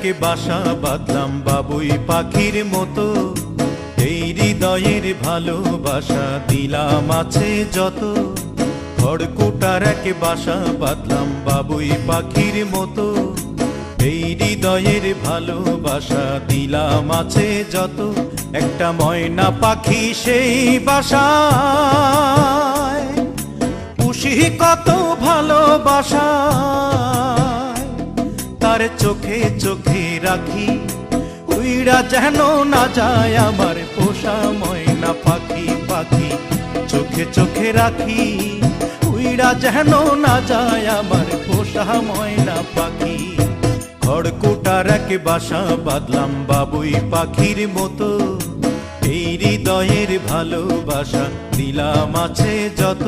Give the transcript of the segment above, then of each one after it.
এক বাসা বাঁধলাম বাবুই পাখির মতো, এই হৃদয়ের ভালোবাসা দিলাম আছে যত। খড়কুটার এক বাসা বাঁধলাম বাবুই পাখির মতো, এই হৃদয়ের ভালোবাসা দিলাম আছে যত। একটা ময়না পাখি সেই বাসায় পুষি কত ভালোবাসা, তার চোখে চোখে রাখি উইড়া যেন না যায় আমার পোষা ময়না পাখি। পাখি চোখে চোখে রাখি উইড়া যেন না যায় আমার পোষা ময়না পাখি। খড়কুটার এক বাসা বাঁধলাম বাবুই পাখির মতো, এই হৃদয়ের ভালোবাসা দিলাম আছে যত।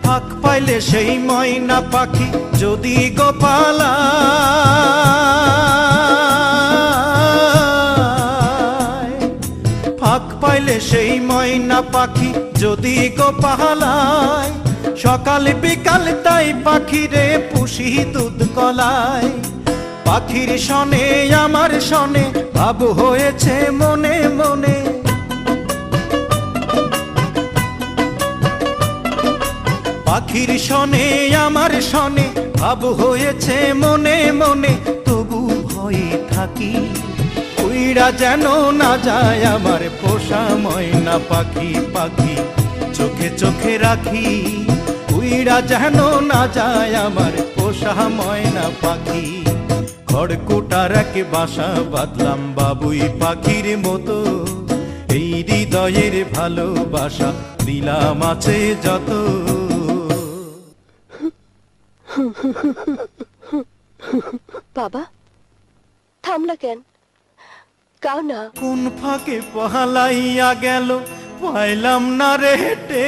ফাঁক পাইলে সেই ময়না পাখি যদি গোপালা, ফাঁক পাইলে সেই ময়না পাখি যদি গোপালায়, সকাল বিকাল তাই পাখিরে পুষি দুধ কলায়। পাখির শনে আমার শনে ভাব হয়েছে মনে মনে, পাখির শনে আমার শনে ভাব হয়েছে মনে মনে। তবু ভয়ে থাকি উইড়া যেন না যায় আমার পোষা ময়না পাখি। পাখি চোখে চোখে রাখি উইড়া যেন না যায় আমার পোষা ময়না পাখি। খড়কুটার এক বাসা বাঁধলাম বাবুই পাখির মতো, এই হৃদয়ের ভালোবাসা দিলাম আছে যত। বাবা থামলা কেন? কাও না। কোন ফাঁকে পালাইয়া গেল পাইলাম না রে হেটে,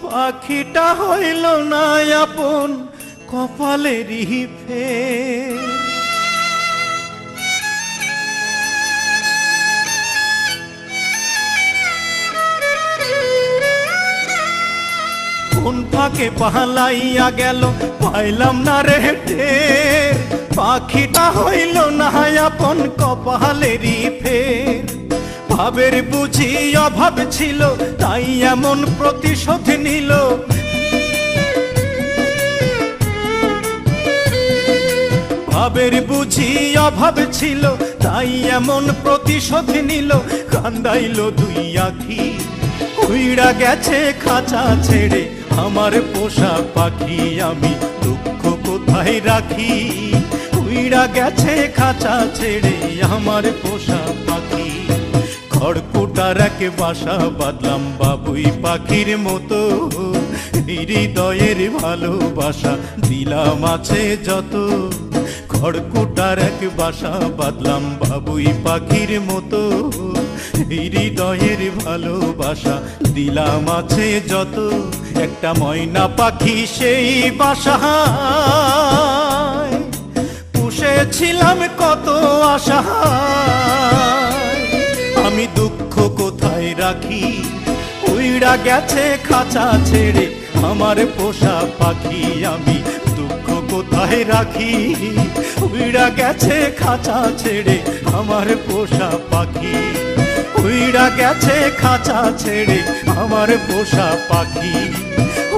পাখিটা হইল না আপন কপালেরই ফের। কোন ফাঁকে পালাইয়া গেল পাইলাম না রে টের, পাখিটা হইল না আপন কপালেরই ফের। ভাবের বুঝি অভাব ছিল তাই এমন প্রতিশোধ নিল, ভাবের বুঝি অভাব ছিল তাই এমন প্রতিশোধ নিল। কান্দাইল দুই আখি উইড়া গেছে খাঁচা ছেড়ে আমার পোষা পাখি। আমি দুঃখ কোথায় রাখি উইড়া গেছে খাঁচা ছেড়ে আমার পোষা পাখি। খড়কুটার এক বাসা বাঁধলাম বাবুই পাখির মতো, হৃদয়ের ভালোবাসা দিলাম আছে যত। খড়কুটার এক বাসা বাঁধলাম বাবুই পাখির মতো, হৃদয়ের ভালোবাসা দিলাম আছে যত। একটা ময়না পাখি সেই বাসায় পুষেছিলাম কত আশা, আমি দুঃখ কোথায় রাখি উইড়া গেছে খাঁচা ছেড়ে আমার পোষা পাখি। আমি দুঃখ কোথায় রাখি উইড়া গেছে খাঁচা ছেড়ে আমার পোষা পাখি। উইড়া গেছে খাঁচা ছেড়ে আমার পোষা পাখি,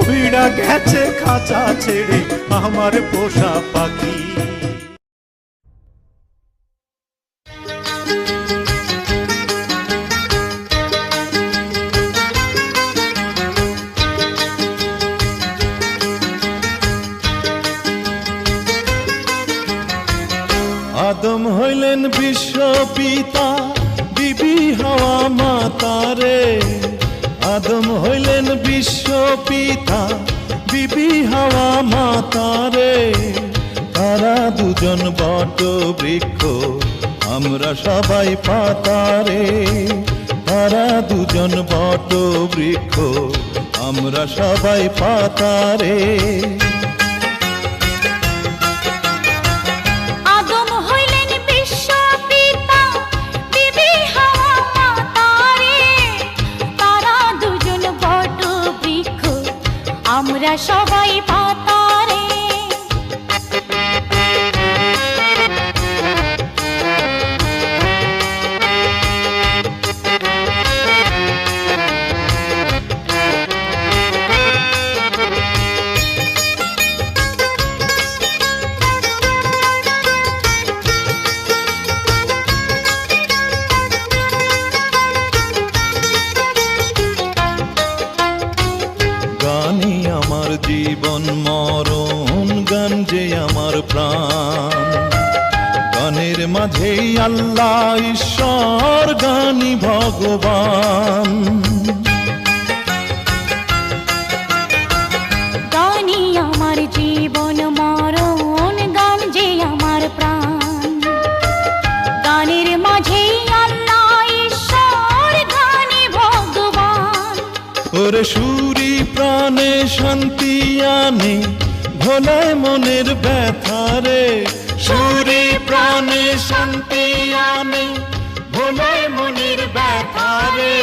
উইড়া গেছে খাঁচা ছেড়ে আমার পোষা পাখি। আদম হইলেন বিশ্ব পিতা বিবি হাওয়া মাতারে, আদম হইলেন বিশ্ব পিতা বিবি হাওয়া মাতারে। তারা দুজন বট বৃক্ষ আমরা সবাই পাতারে, তারা দুজন বট বৃক্ষ, আমরা সবাই পাতারে। আদম হইলেন বিশ্ব পিতা, বিবি হাওয়া মাতারে। তারা দুজন বট বৃক্ষ, আমরা সবাই পাতারে। গানই আমার জীবন মরণ, গান যে আমার প্রাণ। গানের মাঝেই আল্লাহ ঈশ্বর, গানই ভগবান। গানই আমার জীবন মরণ, গান যে আমার প্রাণ। গানের মাঝেই আল্লাহ ঈশ্বর, গানে ভগবান। ওরে সুরি প্রাণে শান্তি আনে, ভোলায় মনের ব্যথারে। সুরি প্রাণে শান্তি আনে, ভোলায় মনের ব্যথারে।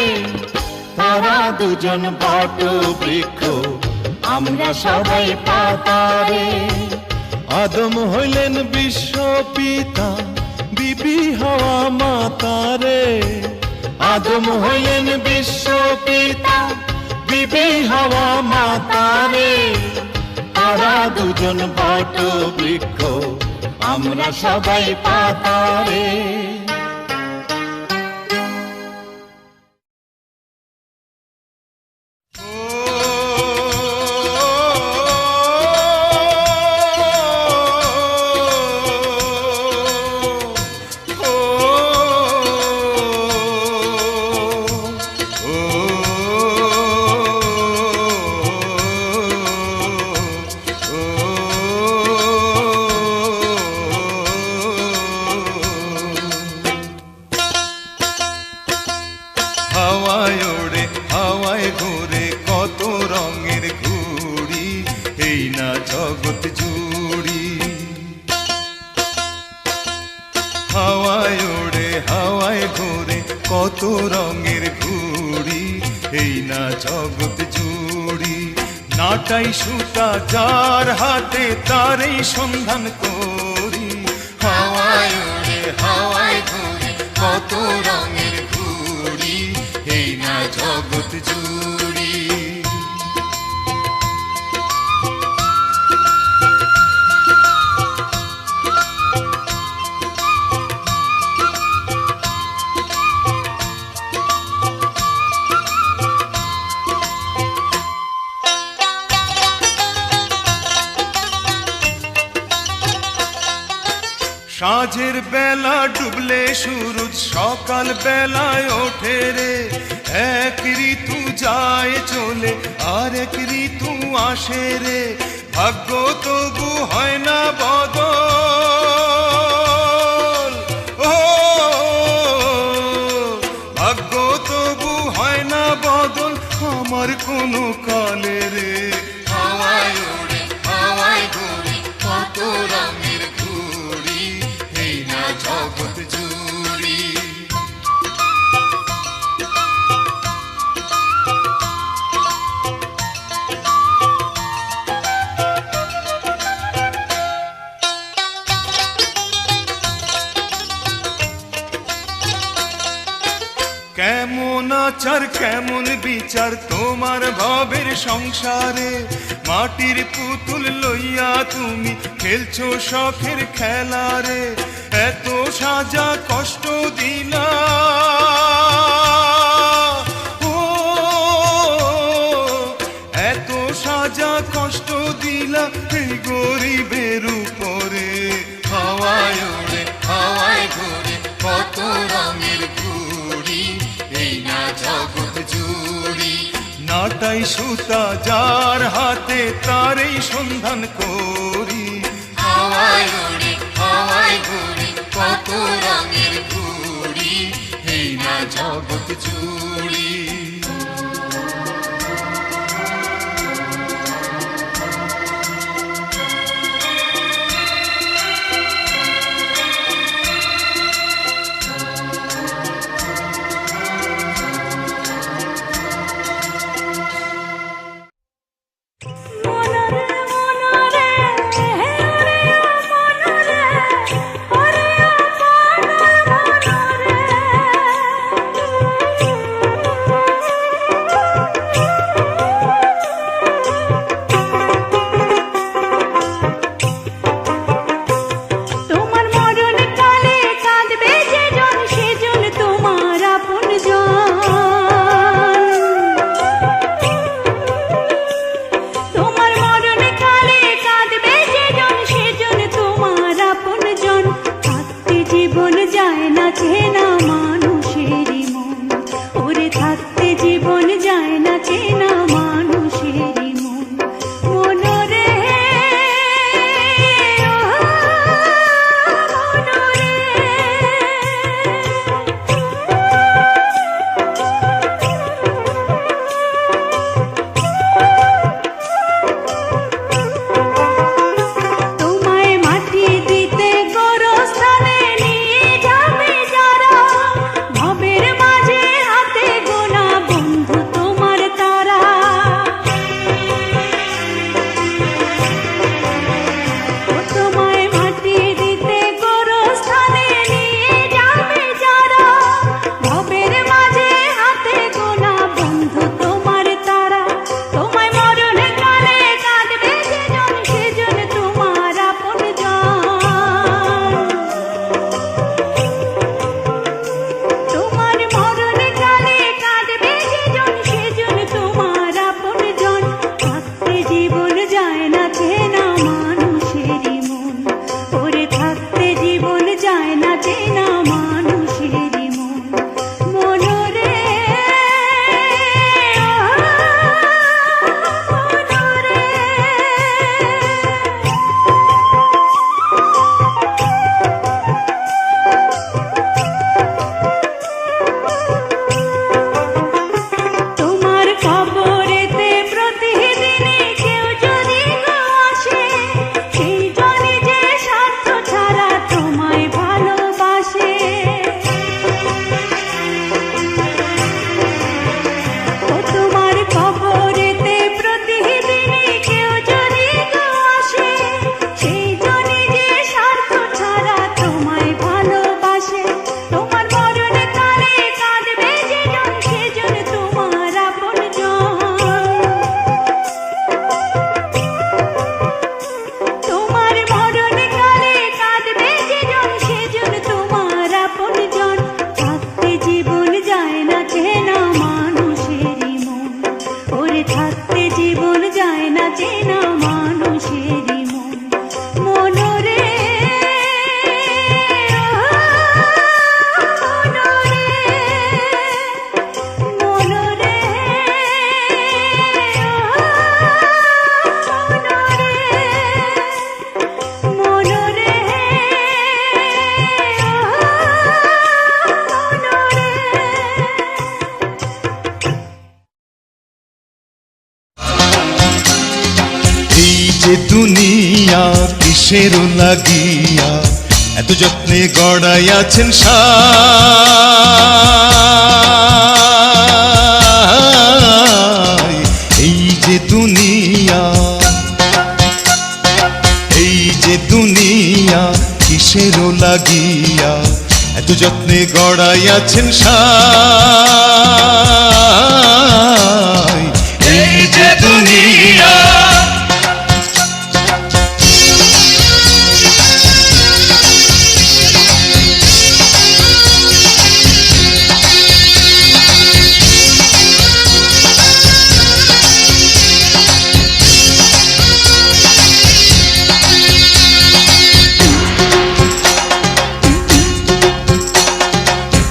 তারা দুজন বট বৃক্ষ, আমরা সবাই পাতারে। আদম হইলেন বিশ্ব পিতা, বিবি হাওয়া মাতারে। আদম হইলেন বিশ্ব পিতা, বিবি হাওয়া মাতারে। তারা দুজন বট বৃক্ষ, আমরা সবাই পাতারে। হাওয়ায় ওড়ে হাওয়ায় ঘুরে কত রঙের ঘুড়ি, এই না জগৎ জুড়ি। হাওয়ায় ওড়ে হাওয়ায় ঘুরে কত রঙের ঘুড়ি, এই না জগৎ জুড়ি। নাটাই সুতা যার হাতে, তারই সন্ধান করি। হাওয়ায় ওড়ে হাওয়ায় ঘুরে কত রঙের ঘুড়ি, এই না জগৎ জুড়ি। সাঁঝের বেলা ডুবলে সূরজ, সকাল বেলায় ওঠে রে। এক ঋতু যায় চলে, আর এক ঋতু আসে রে। ভাগ্য তবু হয় না বদল, ও ভাগ্য তবু হয় না বদল আমার কোনো কালে রে। হাওয়ায় ওড়ে হাওয়ায় ঘুরে কত রঙের ঘুড়ি, এই না জগৎ জুড়ি। কেমন আচার কেমন বিচার তোমার ভবের সংসারে। মাটির পুতুল লইয়া তুমি খেলছো শখের খেলারে। এত সাজা কষ্ট দিলা, ও এত সাজা কষ্ট দিলা এই গরিবের উপরে। হাওয়ায় ওড়ে হাওয়ায় ঘুরে কত রঙের ঘুড়ি, এই না জগৎ জুড়ি। নাটাই সুতা যার হাতে, তারই সন্ধান করি। হাওয়ায় ওড়ে হাওয়ায় ঘুরে কত রঙের ঘুড়ি, এই না জগৎ চুড়ি। দুনিয়া কিসের লাগিয়া এত যত্নে গড়াইয়াছেন সাই। এই যে দুনিয়া, এই যে দুনিয়া কিসের লাগিয়া এত যত্নে গড়াইয়াছেন সাই। এই যে দুনিয়া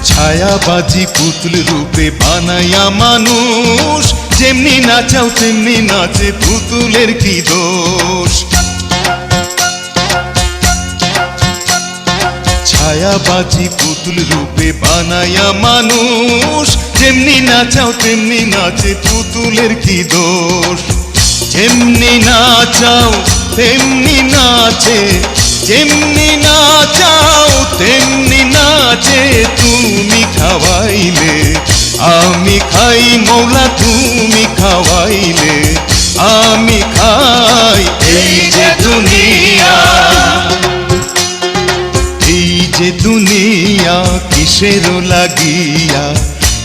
ছায়াবাজি পুতুল রূপে বানাইয়া মানুষ, যেমনি নাচাও তেমনি নাচে, পুতুলের কি দোষ। ছায়াবাজি পুতুল রূপে বানায়া মানুষ, যেমনি নাচাও তেমনি নাচে পুতুলের কি দোষ। যেমনি নাচাও তেমনি নাচে, যেমনি নাচাও তেমনি নাচে। তুমি খাওয়াইলে আমি খাই মৌলা, তুমি খাওয়াইলে আমি খাই। এই যে দুনিয়া, এই যে দুনিয়া কিসের লাগিয়া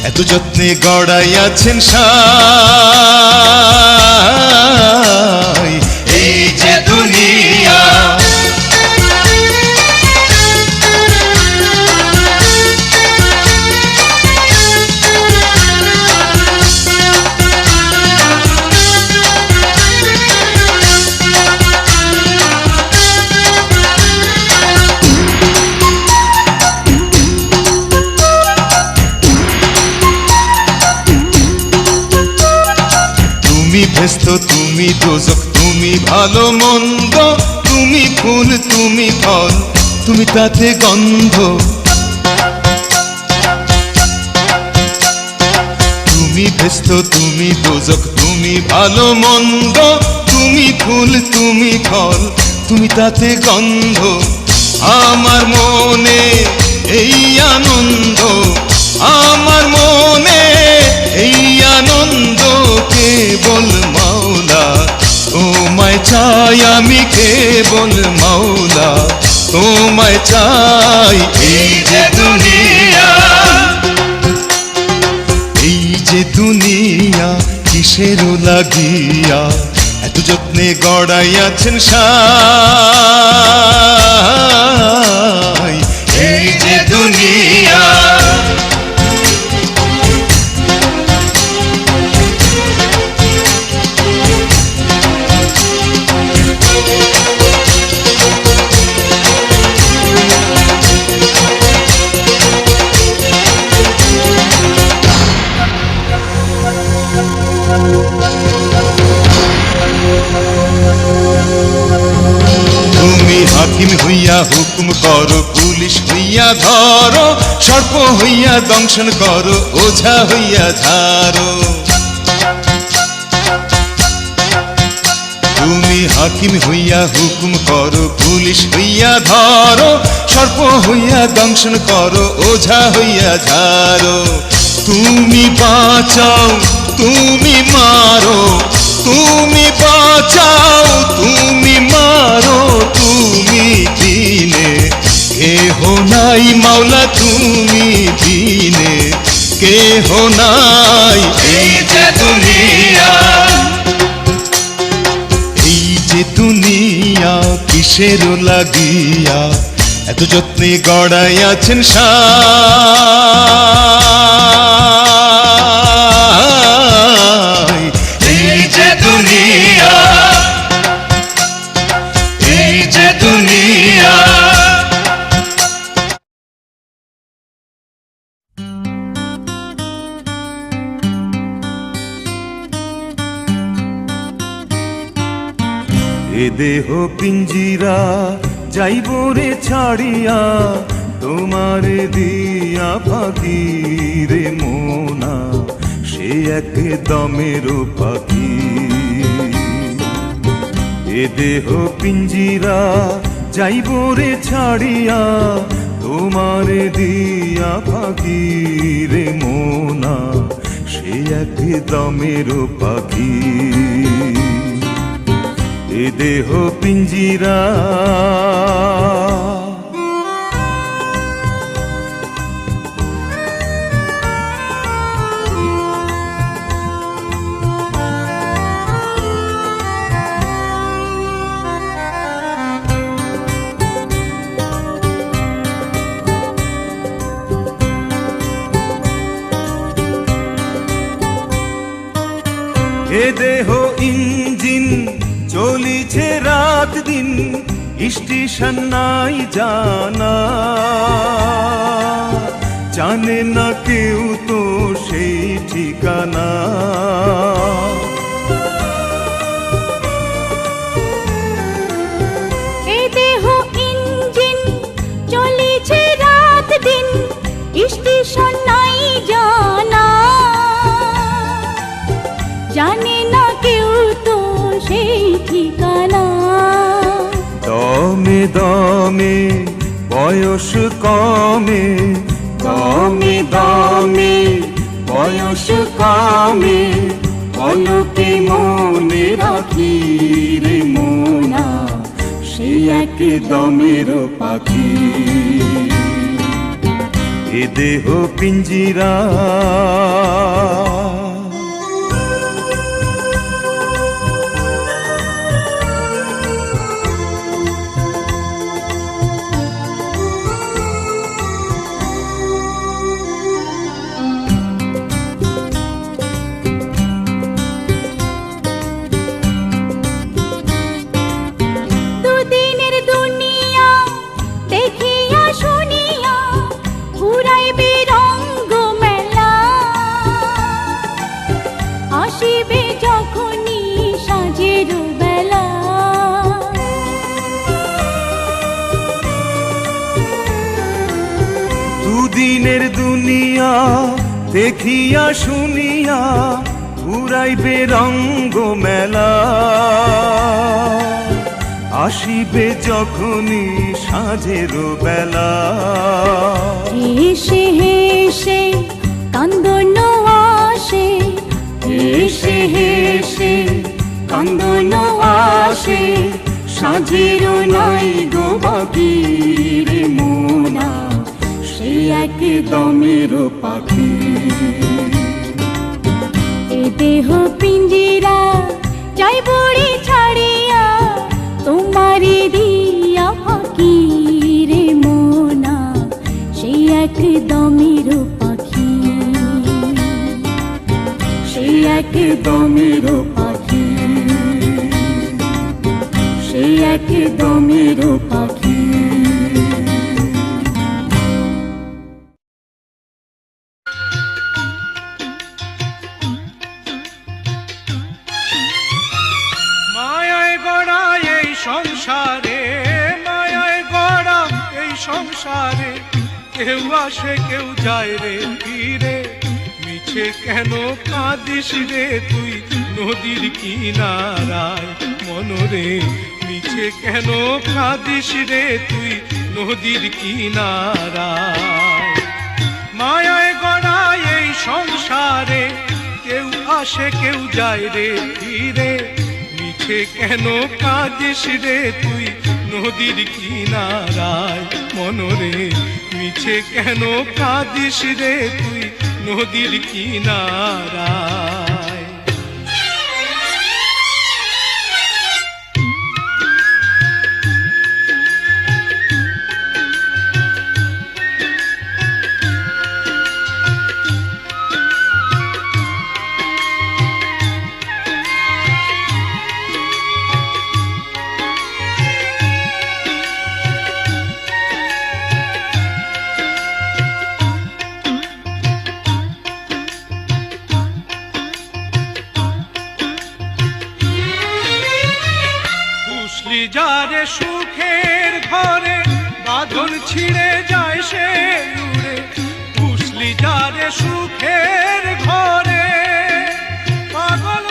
এত যত্নে গড়াইয়াছেন সাই। এই যে দুনিয়া, তুমি ভেস্ত তুমি দোজক, তুমি ভালো মন্দ, তুমি ফুল তুমি ফল, তুমি তাতে গন্ধ। তুমি ভেস্ত তুমি দোজক, তুমি ভালো মন্দ, তুমি ফুল তুমি ফল, তুমি তাতে গন্ধ। আমার মনে এই আনন্দ, আমার মনে এই আনন্দ কেবল মাওলা তোমায় চাই, আমি কেবল মাওলা তোমায় চাই। এই যে দুনিয়া, এই যে দুনিয়া কিসের লাগিয়া এত যত্নে গড়াইয়াছেন সাই। এই যে দুনিয়া, তুমি হাকিম হইয়া হুকুম করো, পুলিশ হইয়া ধরো, সর্প হইয়া দংশন করো, ওঝা হইয়া ঝাড়ো। তুমি হাকিম হইয়া হুকুম করো, পুলিশ হইয়া ধরো, সর্প হইয়া দংশন করো, ওঝা হইয়া ঝাড়ো। তুমি বাঁচাও তুমি মারো, তুমি বাঁচাও তুমি মারো, তুমি দিনে কেহ নাই মাওলা, তুমি দিনে কেহ নাই। এই যে দুনিয়া, এই যে দুনিয়া কিসের লাগিয়া এত যত্নে গড়াইয়াছেন সাই। এই যে দুনিয়া, এই যে দুনিয়া। এ দেহ পিঞ্জিরা যাইব রে ছাড়িয়া, তোমার দিয়া ফাঁকি রে মোনা, সে এক দমের পাখি। এ দেহ পিঞ্জিরা যাইব রে ছাড়িয়া, তোমার দিয়া ফাঁকি রে মোনা, সে এক দমের পাখি। এ দেহ পিঞ্জিরা, এ দেহ ইঞ্জিন চলিছে রাত দিন, স্টেশন নাই জানা, জানে না কেউ তো সেই ঠিকানা। এ দেহ ইঞ্জিন চলিছে বয়স কমে কমে দমে, বয়স কমে পলকে মনে রাখি রে মোনা, সে এক দমের পাখি। এ দেহ পিঞ্জিরা দিনের দুনিয়া দেখিয়া শুনিয়া ঘুরাইবে রঙ্গ মেলা, আসিবে যখনই সাঁঝের বেলা। হেসে হেসে কান্দন আসে, হেসে হেসে কান্দন আসে, সাঁঝের নাই গো বাকি রে মোনা, সে এক দমের পাখি। এ দেহ পিঞ্জিরা যাই বড়ি ছাড়িয়া, তোমারে দিয়া ফাঁকি রে মোনা, সে এক দমের পাখি, সে এক দমের পাখি, সে এক দমের পাখি। সংসারে মায়ায় গড়া এই সংসারে, কেউ আসে কেউ যায় রে ফিরে, মিছে কেন কাঁদিস রে তুই নদীর কিনারায় মনরে, মিছে কেন কাঁদিস রে তুই নদীর কিনারায়। মায়ায় গড়া এই সংসারে, কেউ আসে কেউ যায় রে ফিরে, মিছে কেন কাঁদিস রে তুই নদীর কিনারায় মনরে, মিছে কেন কাঁদিস রে তুই নদীর কিনারায়। যারে সুখের ঘরে বাঁধন ছিঁড়ে যায় সে উড়ে, বুঝলি যারে সুখের ঘরে পাগল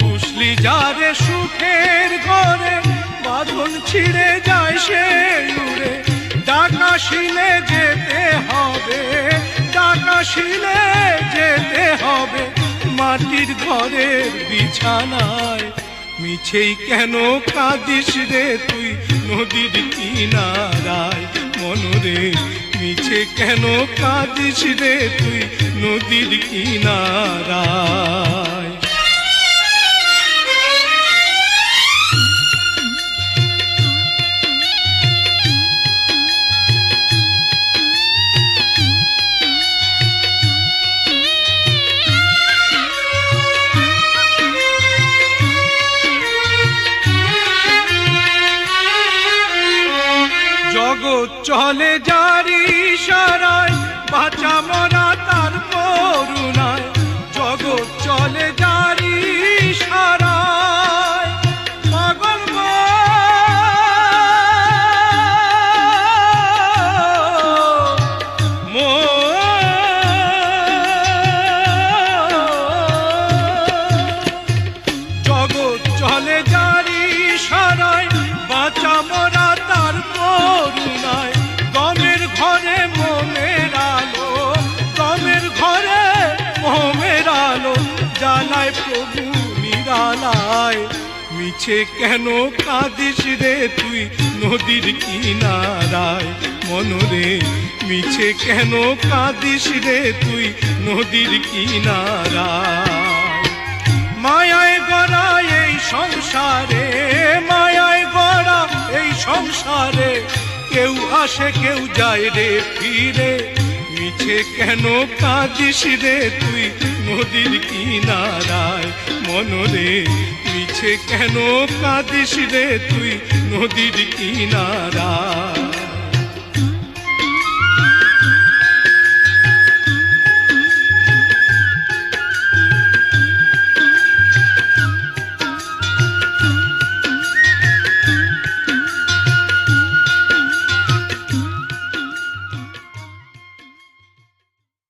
বুঝলি যারে সুখের ঘরে বাঁধন ছিঁড়ে যায় সে উড়ে, ডাকাশিলে যেতে হবে, ডাকাশিলে যেতে হবে মাটির ঘরের বিছানায়, মিছেই কেন কাঁদিস রে তুই নদীর কিনারায় মনরে, মিছে কেন কাঁদিস রে তুই নদীর কিনারায়। জগৎ চলে জারি ইশারায়, বাঁচা মরা তার করুণায়, জগৎ চলে জারি ইশারায়, পাগল মন জ্বালায় মিছে কেন কাঁদিস রে তুই নদীর কিনারায় মনরে মিছে কেন কাঁদিস রে তুই নদীর কিনারায় মায়ায় গড়া এই সংসারে মায়ায় গড়া এই সংসারে কেউ আসে কেউ যায় রে ফিরে মিছে কেন কাঁদিস রে তুই নদীর কিনারায় মনরে মিছে কেন কাঁদিস রে তুই নদীর কিনারায়